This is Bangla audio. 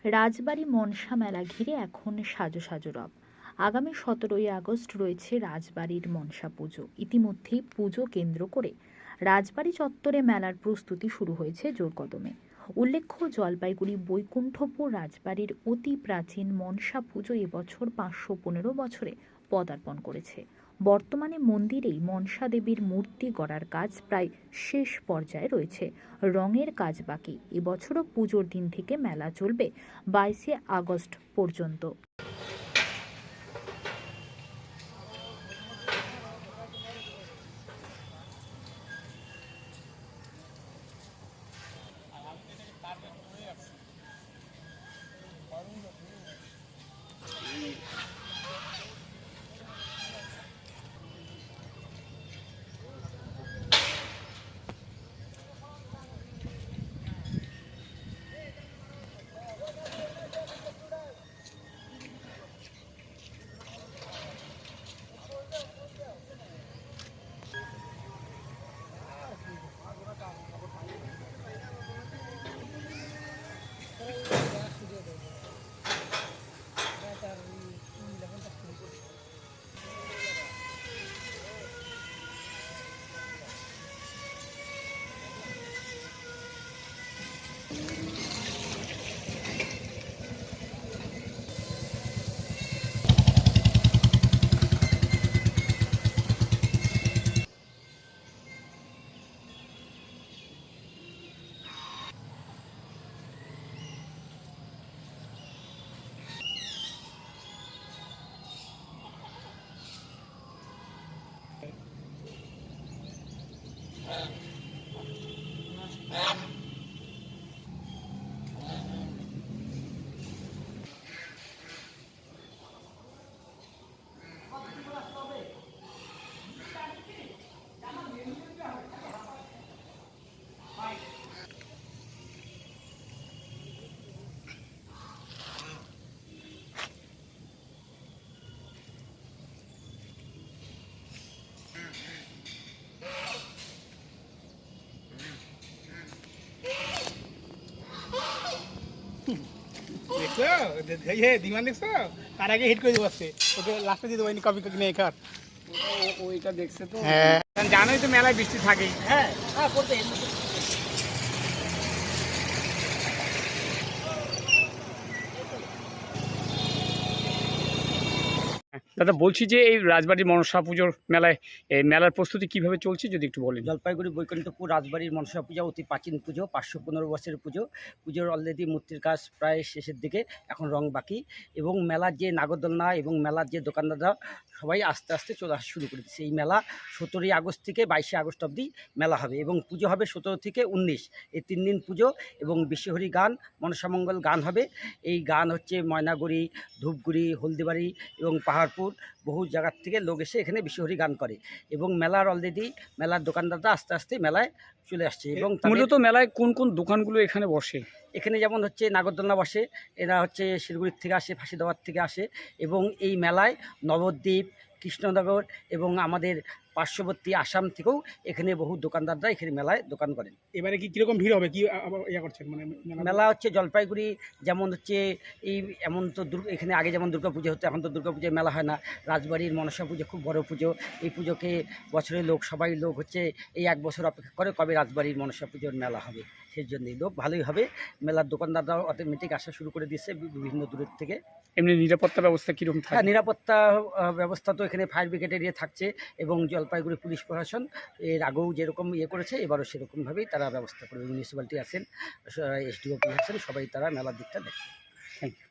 রাজবাড়ী মনসা মেলা ঘিরে এখন সাজো সাজো রব। আগামী 17ই আগস্ট রয়েছে রাজবাড়ির মনসা পুজো। ইতিমধ্যেই পুজো কেন্দ্র করে রাজবাড়ি চত্বরে মেলার প্রস্তুতি শুরু হয়েছে জোর কদমে। উল্লেখ্য, জলপাইগুড়ি বৈকুণ্ঠপুর রাজবাড়ির অতি প্রাচীন মনসা পুজো এবছর 515 বছরে পদার্পণ করেছে। বর্তমানে মন্দিরেই মনসা দেবীর মূর্তি গড়ার কাজ প্রায় শেষ পর্যায়ে রয়েছে। রঙের কাজ বাকি। এবছরও পুজোর দিন থেকে মেলা চলবে 22শে আগস্ট পর্যন্ত। দেখছো দিমান দেখছো তার আগে হিট করে দেবো আসছে ওকে লাস্টে দিয়ে দেবো কপি নিয়ে কার ওইটা দেখছে তো। হ্যাঁ জানোই তো মেলায় বৃষ্টি থাকেই। হ্যাঁ হ্যাঁ করতে দাদা, বলছি যে এই রাজবাড়ির মনসা পুজোর মেলায় এই মেলার প্রস্তুতি কিভাবে চলছে যদি একটু বলেন। জলপাইগুড়ি বৈকুণ্ঠপুর রাজবাড়ির মনসা পূজা অতি প্রাচীন পুজো, 515 বছরের পুজো। পুজোর অলরেডি মূর্তির কাজ প্রায় শেষের দিকে, এখন রং বাকি। এবং মেলার যে নাগরদোলনা এবং মেলার যে দোকানদাররা সবাই আস্তে আস্তে চলে আসা শুরু করে দিচ্ছে। এই মেলা 17ই আগস্ট থেকে 22শে আগস্ট অবধি মেলা হবে এবং পুজো হবে 17 থেকে 19, এই 3 দিন পুজো। এবং বিশ্বহরি গান, মনসামঙ্গল গান হবে। এই গান হচ্ছে ময়নাগুড়ি, ধূপগুড়ি, হলদিবাড়ি এবং পাহাড়পুর বহু জায়গার থেকে লোক এসে এখানে বিশ্বহরি গান করে। এবং মেলার অলরেডি মেলার দোকানদাররা আস্তে আস্তে মেলায় চলে আসছে। এবং মূলত মেলায় কোন কোন দোকানগুলো এখানে বসে? এখানে যেমন হচ্ছে নাগরদোলনা বসে, এরা হচ্ছে শিলিগুড়ির থেকে আসে, ফাঁসিদাবাদ থেকে আসে। এবং এই মেলায় নবদ্বীপ, কৃষ্ণনগর এবং আমাদের পার্শ্ববর্তী আসাম থেকেও এখানে বহু দোকানদাররা এখানে মেলায় দোকান করেন। এবারে কি কিরকম ভিড় হবে কি ইয়া করছেন মানে মেলা হচ্ছে জলপাইগুড়ি যেমন হচ্ছে এই এমন তো এখানে আগে যেমন দুর্গাপুজো হতো, এখন তো দুর্গাপুজোয় মেলা হয় না। রাজবাড়ির মনসা পুজো খুব বড় পুজো। এই পুজোকে বছরের লোক সবাই লোক হচ্ছে এই 1 বছর অপেক্ষা করে কবে রাজবাড়ির মনসা পুজোর মেলা হবে। সেই জন্যই লোক ভালোই হবে। মেলার দোকানদাররাও অটোমেটিক আসা শুরু করে দিচ্ছে বিভিন্ন দূরের থেকে। এমনি নিরাপত্তা ব্যবস্থা কীরকম হ্যাঁ, থাকে? নিরাপত্তা ব্যবস্থা তো এখানে ফায়ার ব্রিগেডের থাকছে এবং জলপাইগুড়ি পুলিশ প্রশাসন এর আগেও যেরকম করেছে এবারও সেরকমভাবেই তারা ব্যবস্থা করবে। মিউনিসিপ্যালিটি আছেন, এসডিও আছেন, সবাই তারা মেলার দিকটা দেখে। Thank you.